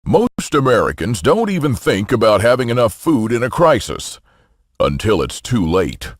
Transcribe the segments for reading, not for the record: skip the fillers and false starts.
Most Americans don't even think about having enough food in a crisis until it's too late.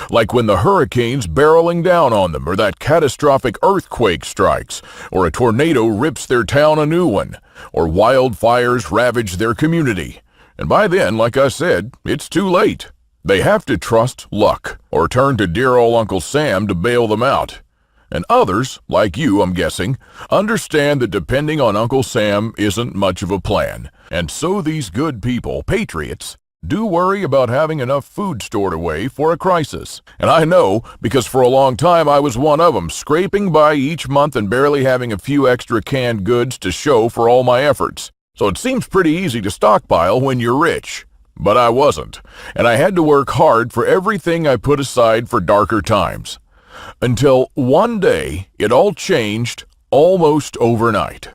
Like when the hurricane's barreling down on them, or that catastrophic earthquake strikes, or a tornado rips their town a new one, or wildfires ravage their community. And by then, like I said, it's too late. They have to trust luck, or turn to dear old Uncle Sam to bail them out. And others, like you, I'm guessing, understand that depending on Uncle Sam isn't much of a plan. And so these good people, patriots, do worry about having enough food stored away for a crisis. And I know, because for a long time I was one of them, scraping by each month and barely having a few extra canned goods to show for all my efforts. So it seems pretty easy to stockpile when you're rich. But I wasn't, and I had to work hard for everything I put aside for darker times. Until one day, it all changed almost overnight.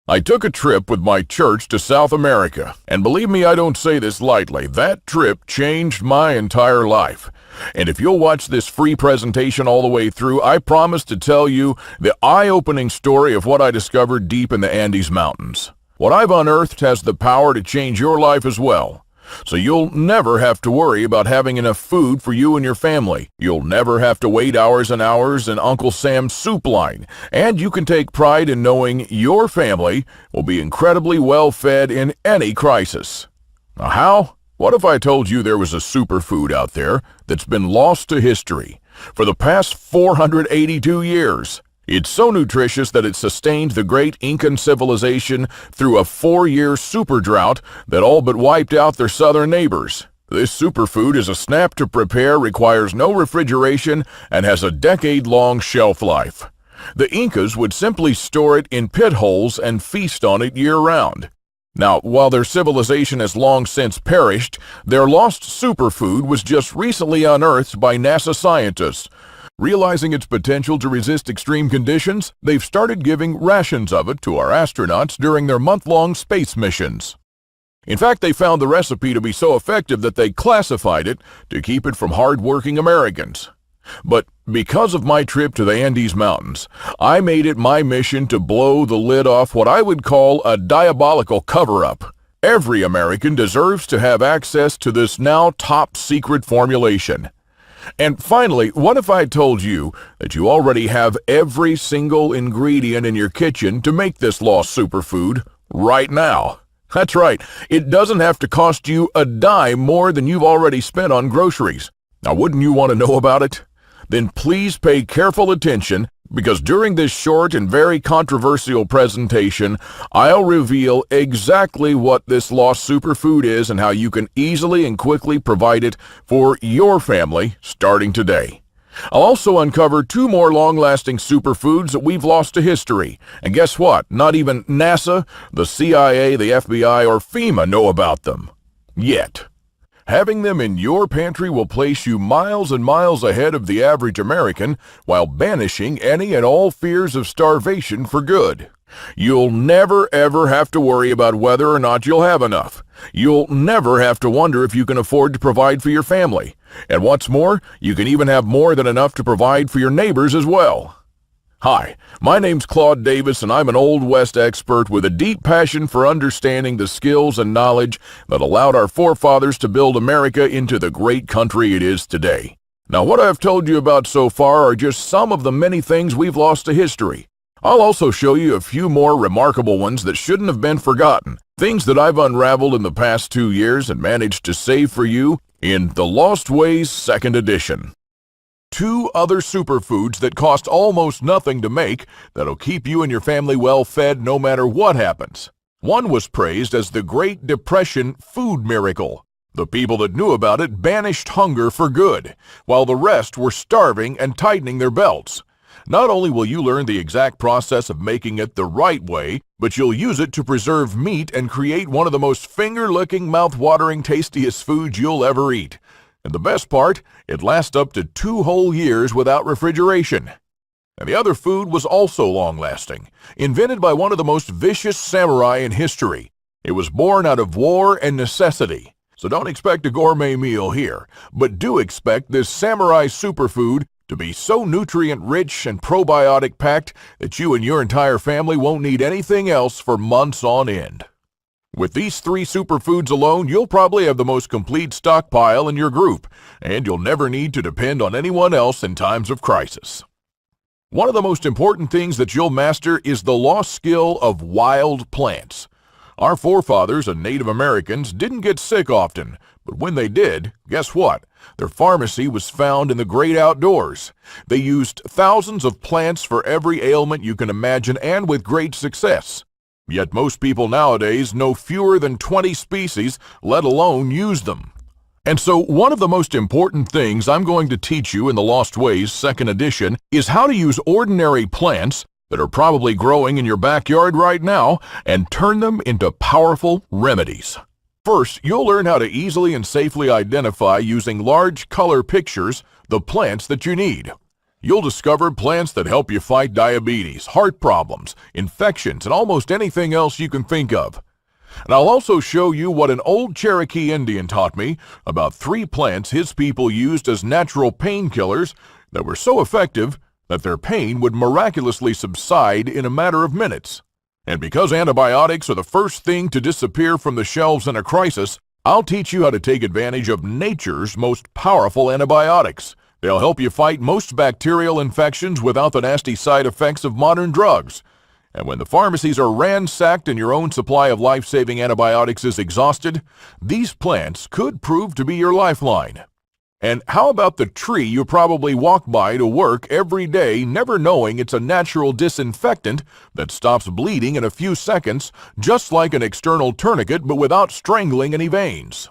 I took a trip with my church to South America, and believe me, I don't say this lightly, that trip changed my entire life. And if you'll watch this free presentation all the way through, I promise to tell you the eye-opening story of what I discovered deep in the Andes Mountains. What I've unearthed has the power to change your life as well. So you'll never have to worry about having enough food for you and your family. You'll never have to wait hours and hours in Uncle Sam's soup line. And you can take pride in knowing your family will be incredibly well fed in any crisis. Now how? What if I told you there was a superfood out there that's been lost to history for the past 482 years? It's so nutritious that it sustained the great Incan civilization through a 4-year super drought that all but wiped out their southern neighbors. This superfood is a snap to prepare, requires no refrigeration, and has a decade-long shelf life. The Incas would simply store it in pit holes and feast on it year-round. Now, while their civilization has long since perished, their lost superfood was just recently unearthed by NASA scientists. Realizing its potential to resist extreme conditions, they've started giving rations of it to our astronauts during their month-long space missions. In fact, they found the recipe to be so effective that they classified it to keep it from hard-working Americans. But because of my trip to the Andes Mountains, I made it my mission to blow the lid off what I would call a diabolical cover-up. Every American deserves to have access to this now top-secret formulation. And finally, what if I told you that you already have every single ingredient in your kitchen to make this lost superfood right now? That's right, it doesn't have to cost you a dime more than you've already spent on groceries. Now, wouldn't you want to know about it? Then please pay careful attention, because during this short and very controversial presentation, I'll reveal exactly what this lost superfood is and how you can easily and quickly provide it for your family starting today. I'll also uncover 2 more long-lasting superfoods that we've lost to history. And guess what? Not even NASA, the CIA, the FBI, or FEMA know about them. Yet. Having them in your pantry will place you miles and miles ahead of the average American while banishing any and all fears of starvation for good. You'll never ever have to worry about whether or not you'll have enough. You'll never have to wonder if you can afford to provide for your family. And what's more, you can even have more than enough to provide for your neighbors as well. Hi, my name's Claude Davis, and I'm an Old West expert with a deep passion for understanding the skills and knowledge that allowed our forefathers to build America into the great country it is today. Now, what I've told you about so far are just some of the many things we've lost to history. I'll also show you a few more remarkable ones that shouldn't have been forgotten, things that I've unraveled in the past 2 years and managed to save for you in The Lost Ways 2nd Edition. 2 other superfoods that cost almost nothing to make that'll keep you and your family well fed no matter what happens. One was praised as the Great Depression food miracle. The people that knew about it banished hunger for good, while the rest were starving and tightening their belts. Not only will you learn the exact process of making it the right way, but you'll use it to preserve meat and create one of the most finger-licking, mouth-watering, tastiest foods you'll ever eat. And the best part, it lasts up to 2 whole years without refrigeration. And the other food was also long-lasting, invented by one of the most vicious samurai in history. It was born out of war and necessity. So don't expect a gourmet meal here, but do expect this samurai superfood to be so nutrient-rich and probiotic-packed that you and your entire family won't need anything else for months on end. With these 3 superfoods alone, you'll probably have the most complete stockpile in your group, and you'll never need to depend on anyone else in times of crisis. One of the most important things that you'll master is the lost skill of wild plants. Our forefathers and Native Americans didn't get sick often, but when they did, guess what? Their pharmacy was found in the great outdoors. They used thousands of plants for every ailment you can imagine, and with great success. Yet most people nowadays know fewer than 20 species, let alone use them. And so one of the most important things I'm going to teach you in the Lost Ways 2nd edition is how to use ordinary plants that are probably growing in your backyard right now and turn them into powerful remedies. First, you'll learn how to easily and safely identify using large color pictures the plants that you need. You'll discover plants that help you fight diabetes, heart problems, infections, and almost anything else you can think of. And I'll also show you what an old Cherokee Indian taught me about 3 plants his people used as natural painkillers that were so effective that their pain would miraculously subside in a matter of minutes. And because antibiotics are the first thing to disappear from the shelves in a crisis, I'll teach you how to take advantage of nature's most powerful antibiotics. They'll help you fight most bacterial infections without the nasty side effects of modern drugs. And when the pharmacies are ransacked and your own supply of life-saving antibiotics is exhausted, these plants could prove to be your lifeline. And how about the tree you probably walk by to work every day, never knowing it's a natural disinfectant that stops bleeding in a few seconds, just like an external tourniquet, but without strangling any veins?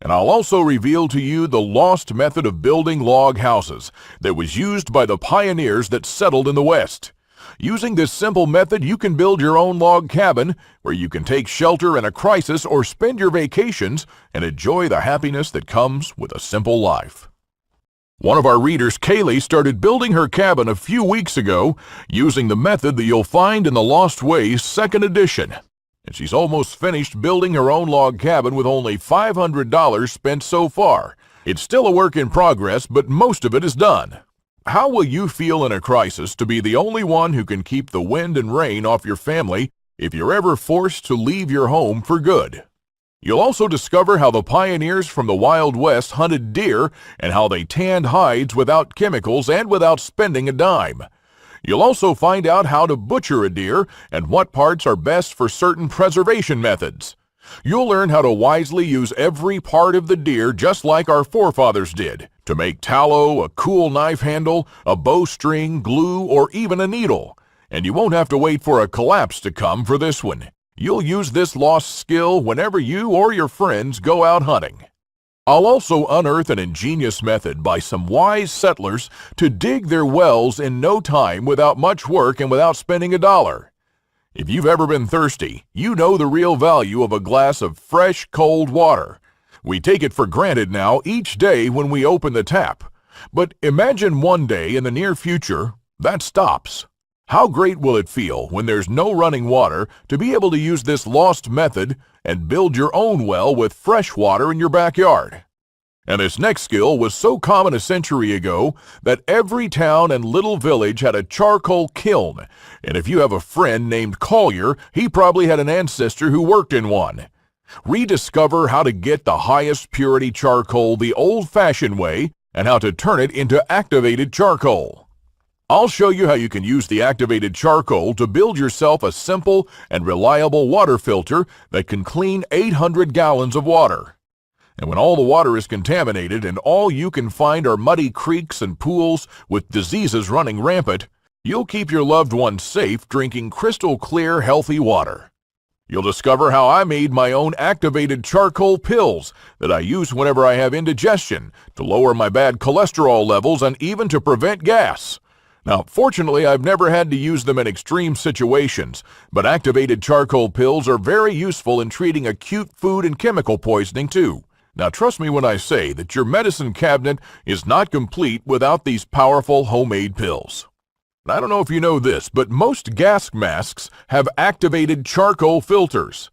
And I'll also reveal to you the lost method of building log houses that was used by the pioneers that settled in the West. Using this simple method, you can build your own log cabin where you can take shelter in a crisis or spend your vacations and enjoy the happiness that comes with a simple life. One of our readers, Kaylee, started building her cabin a few weeks ago using the method that you'll find in the Lost Ways 2nd edition. And she's almost finished building her own log cabin with only $500 spent so far. It's still a work in progress, but most of it is done. How will you feel in a crisis to be the only one who can keep the wind and rain off your family if you're ever forced to leave your home for good? You'll also discover how the pioneers from the Wild West hunted deer and how they tanned hides without chemicals and without spending a dime. You'll also find out how to butcher a deer and what parts are best for certain preservation methods. You'll learn how to wisely use every part of the deer just like our forefathers did, to make tallow, a cool knife handle, a bowstring, glue, or even a needle. And you won't have to wait for a collapse to come for this one. You'll use this lost skill whenever you or your friends go out hunting. I'll also unearth an ingenious method by some wise settlers to dig their wells in no time without much work and without spending a dollar. If you've ever been thirsty, you know the real value of a glass of fresh, cold water. We take it for granted now each day when we open the tap. But imagine one day in the near future that stops. How great will it feel when there's no running water to be able to use this lost method and build your own well with fresh water in your backyard? And this next skill was so common a century ago that every town and little village had a charcoal kiln. And if you have a friend named Collier, he probably had an ancestor who worked in one. Rediscover how to get the highest purity charcoal the old-fashioned way and how to turn it into activated charcoal. I'll show you how you can use the activated charcoal to build yourself a simple and reliable water filter that can clean 800 gallons of water. And when all the water is contaminated and all you can find are muddy creeks and pools with diseases running rampant, you'll keep your loved ones safe drinking crystal clear, healthy water. You'll discover how I made my own activated charcoal pills that I use whenever I have indigestion, to lower my bad cholesterol levels and even to prevent gas. Now, fortunately, I've never had to use them in extreme situations, but activated charcoal pills are very useful in treating acute food and chemical poisoning too. Now, trust me when I say that your medicine cabinet is not complete without these powerful homemade pills. I don't know if you know this, but most gas masks have activated charcoal filters.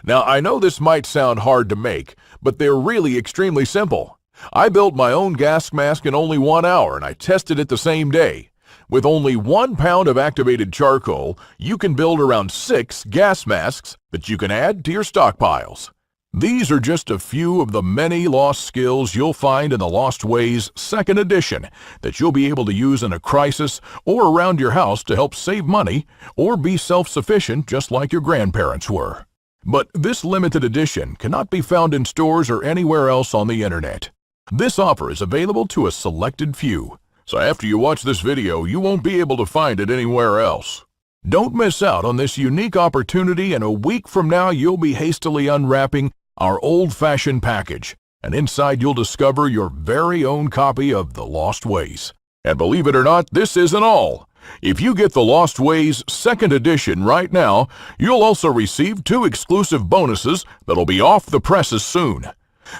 Now, I know this might sound hard to make, but they're really extremely simple. I built my own gas mask in only 1 hour, and I tested it the same day. With only 1 pound of activated charcoal, you can build around 6 gas masks that you can add to your stockpiles. These are just a few of the many lost skills you'll find in the Lost Ways 2nd edition that you'll be able to use in a crisis or around your house to help save money or be self-sufficient just like your grandparents were. But this limited edition cannot be found in stores or anywhere else on the internet. This offer is available to a selected few, so after you watch this video, you won't be able to find it anywhere else. Don't miss out on this unique opportunity, and a week from now you'll be hastily unwrapping our old-fashioned package, and inside you'll discover your very own copy of The Lost Ways. And believe it or not, this isn't all. If you get The Lost Ways 2nd edition right now, you'll also receive 2 exclusive bonuses that'll be off the presses soon.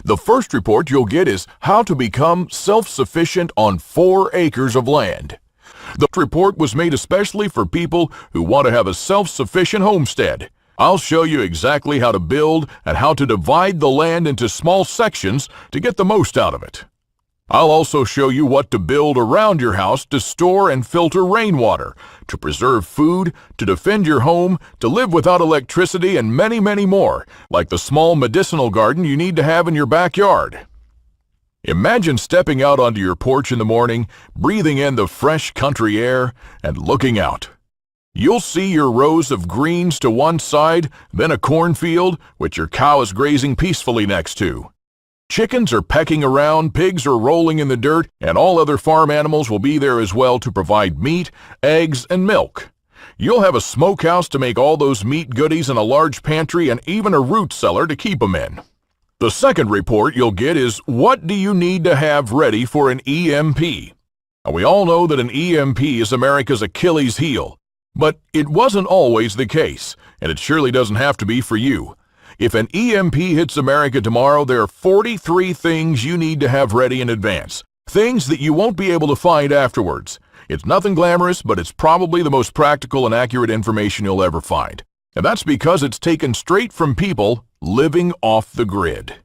The first report you'll get is how to become self-sufficient on 4 acres of land. The report was made especially for people who want to have a self-sufficient homestead. I'll show you exactly how to build and how to divide the land into small sections to get the most out of it. I'll also show you what to build around your house to store and filter rainwater, to preserve food, to defend your home, to live without electricity, and many, many more, like the small medicinal garden you need to have in your backyard. Imagine stepping out onto your porch in the morning, breathing in the fresh country air, and looking out. You'll see your rows of greens to one side, then a cornfield, which your cow is grazing peacefully next to. Chickens are pecking around, pigs are rolling in the dirt, and all other farm animals will be there as well to provide meat, eggs, and milk. You'll have a smokehouse to make all those meat goodies and a large pantry and even a root cellar to keep them in. The second report you'll get is what do you need to have ready for an EMP? Now, we all know that an EMP is America's Achilles heel, but it wasn't always the case, and it surely doesn't have to be for you. If an EMP hits America tomorrow, there are 43 things you need to have ready in advance. Things that you won't be able to find afterwards. It's nothing glamorous, but it's probably the most practical and accurate information you'll ever find. And that's because it's taken straight from people living off the grid.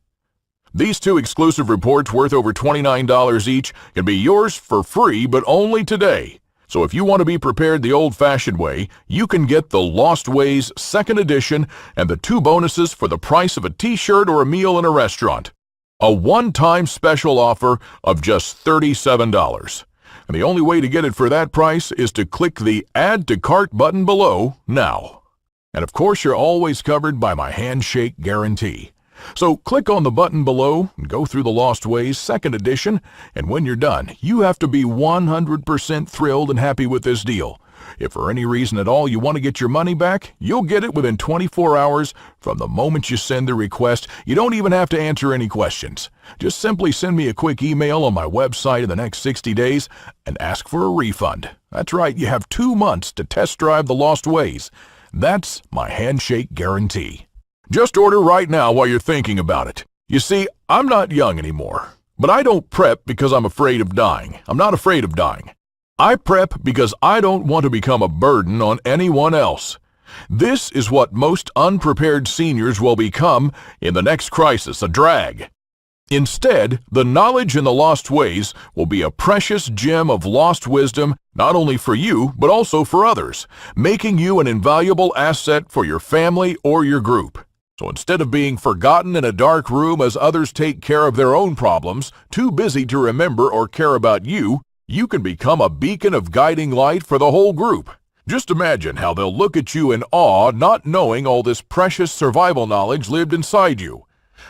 These 2 exclusive reports worth over $29 each can be yours for free, but only today. So if you want to be prepared the old-fashioned way, you can get The Lost Ways 2nd edition and the 2 bonuses for the price of a t-shirt or a meal in a restaurant. A one-time special offer of just $37. And the only way to get it for that price is to click the Add to Cart button below now. And of course, you're always covered by my handshake guarantee. So click on the button below and go through The Lost Ways 2nd edition, and when you're done, you have to be 100% thrilled and happy with this deal. If for any reason at all you want to get your money back, you'll get it within 24 hours from the moment you send the request. You don't even have to answer any questions. Just simply send me a quick email on my website in the next 60 days and ask for a refund. That's right, you have 2 months to test drive The Lost Ways. That's my handshake guarantee. Just order right now while you're thinking about it. You see, I'm not young anymore, but I don't prep because I'm afraid of dying. I'm not afraid of dying. I prep because I don't want to become a burden on anyone else. This is what most unprepared seniors will become in the next crisis, a drag. Instead, the knowledge in The Lost Ways will be a precious gem of lost wisdom, not only for you, but also for others, making you an invaluable asset for your family or your group. So instead of being forgotten in a dark room as others take care of their own problems, too busy to remember or care about you, you can become a beacon of guiding light for the whole group. Just imagine how they'll look at you in awe, not knowing all this precious survival knowledge lived inside you.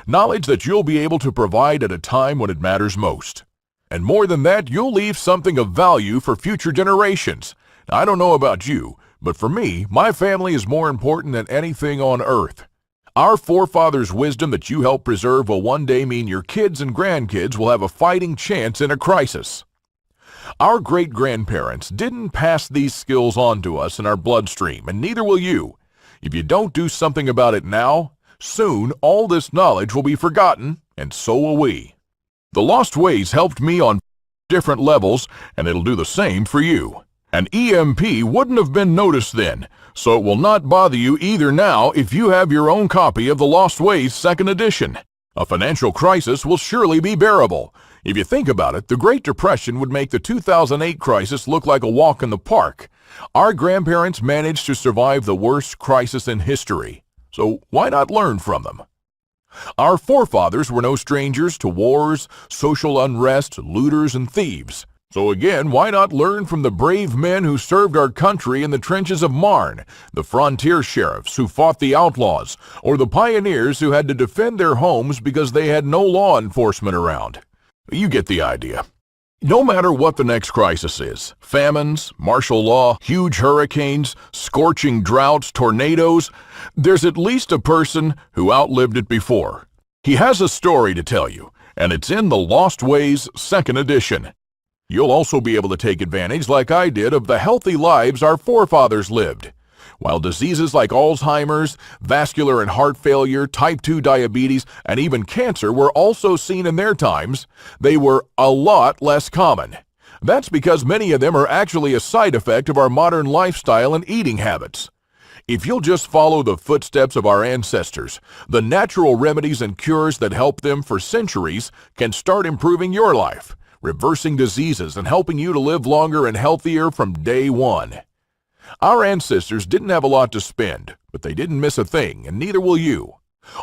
Knowledge that you'll be able to provide at a time when it matters most. And more than that, you'll leave something of value for future generations. Now, I don't know about you, but for me, my family is more important than anything on earth. Our forefathers' wisdom that you help preserve will one day mean your kids and grandkids will have a fighting chance in a crisis. Our great-grandparents didn't pass these skills on to us in our bloodstream, and neither will you. If you don't do something about it now, soon all this knowledge will be forgotten, and so will we. The Lost Ways helped me on different levels, and it'll do the same for you. An EMP wouldn't have been noticed then, so it will not bother you either now if you have your own copy of The Lost Ways 2nd edition. A financial crisis will surely be bearable. If you think about it, the Great Depression would make the 2008 crisis look like a walk in the park. Our grandparents managed to survive the worst crisis in history, so why not learn from them? Our forefathers were no strangers to wars, social unrest, looters, and thieves. So again, why not learn from the brave men who served our country in the trenches of Marne, the frontier sheriffs who fought the outlaws, or the pioneers who had to defend their homes because they had no law enforcement around? You get the idea. No matter what the next crisis is, famines, martial law, huge hurricanes, scorching droughts, tornadoes, there's at least a person who outlived it before. He has a story to tell you, and it's in the Lost Ways 2nd edition. You'll also be able to take advantage, like I did, of the healthy lives our forefathers lived. While diseases like Alzheimer's, vascular and heart failure, type 2 diabetes, and even cancer were also seen in their times, they were a lot less common. That's because many of them are actually a side effect of our modern lifestyle and eating habits. If you'll just follow the footsteps of our ancestors, the natural remedies and cures that helped them for centuries can start improving your life, reversing diseases and helping you to live longer and healthier from day one. Our ancestors didn't have a lot to spend, but they didn't miss a thing, and neither will you.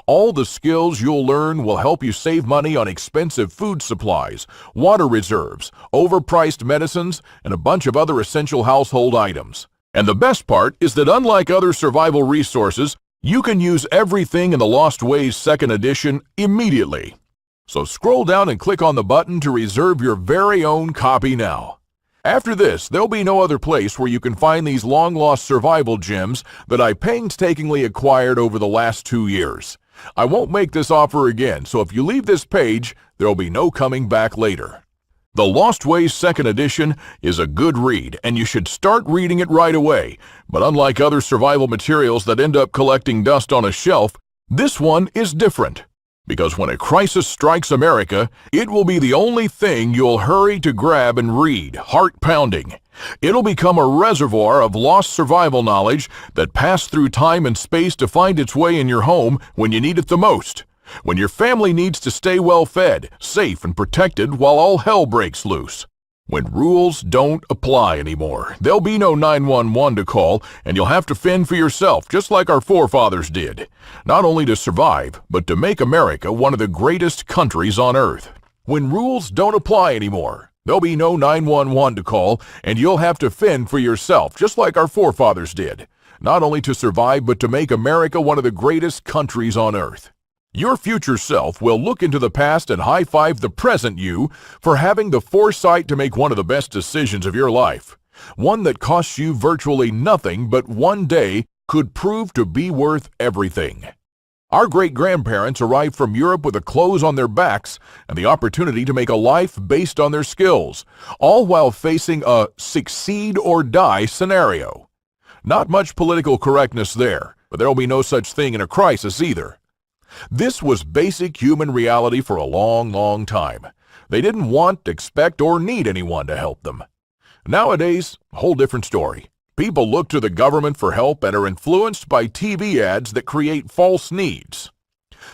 All the skills you'll learn will help you save money on expensive food supplies, water reserves, overpriced medicines, and a bunch of other essential household items. And the best part is that unlike other survival resources, you can use everything in the Lost Ways 2nd edition immediately. So scroll down and click on the button to reserve your very own copy now. After this, there'll be no other place where you can find these long-lost survival gems that I painstakingly acquired over the last 2 years. I won't make this offer again, so if you leave this page, there'll be no coming back later. The Lost Ways 2nd edition is a good read, and you should start reading it right away. But unlike other survival materials that end up collecting dust on a shelf, this one is different. Because when a crisis strikes America, it will be the only thing you'll hurry to grab and read, heart-pounding. It'll become a reservoir of lost survival knowledge that passed through time and space to find its way in your home when you need it the most. When your family needs to stay well-fed, safe, and protected while all hell breaks loose. When rules don't apply anymore, there'll be no 911 to call, and you'll have to fend for yourself, just like our forefathers did. Not only to survive, but to make America one of the greatest countries on earth. When rules don't apply anymore, there'll be no 911 to call, and you'll have to fend for yourself, just like our forefathers did. Not only to survive, but to make America one of the greatest countries on earth. Your future self will look into the past and high-five the present you for having the foresight to make one of the best decisions of your life. One that costs you virtually nothing but one day could prove to be worth everything. Our great-grandparents arrived from Europe with the clothes on their backs and the opportunity to make a life based on their skills, all while facing a succeed-or-die scenario. Not much political correctness there, but there'll be no such thing in a crisis either. This was basic human reality for a long, long time. They didn't want, expect, or need anyone to help them. Nowadays, a whole different story. People look to the government for help and are influenced by TV ads that create false needs.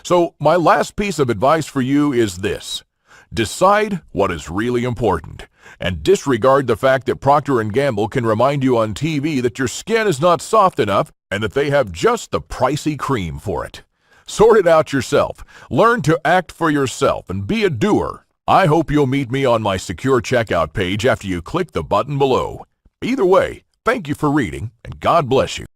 So, my last piece of advice for you is this. Decide what is really important, and disregard the fact that Procter & Gamble can remind you on TV that your skin is not soft enough and that they have just the pricey cream for it. Sort it out yourself. Learn to act for yourself and be a doer. I hope you'll meet me on my secure checkout page after you click the button below. Either way, thank you for reading, and God bless you.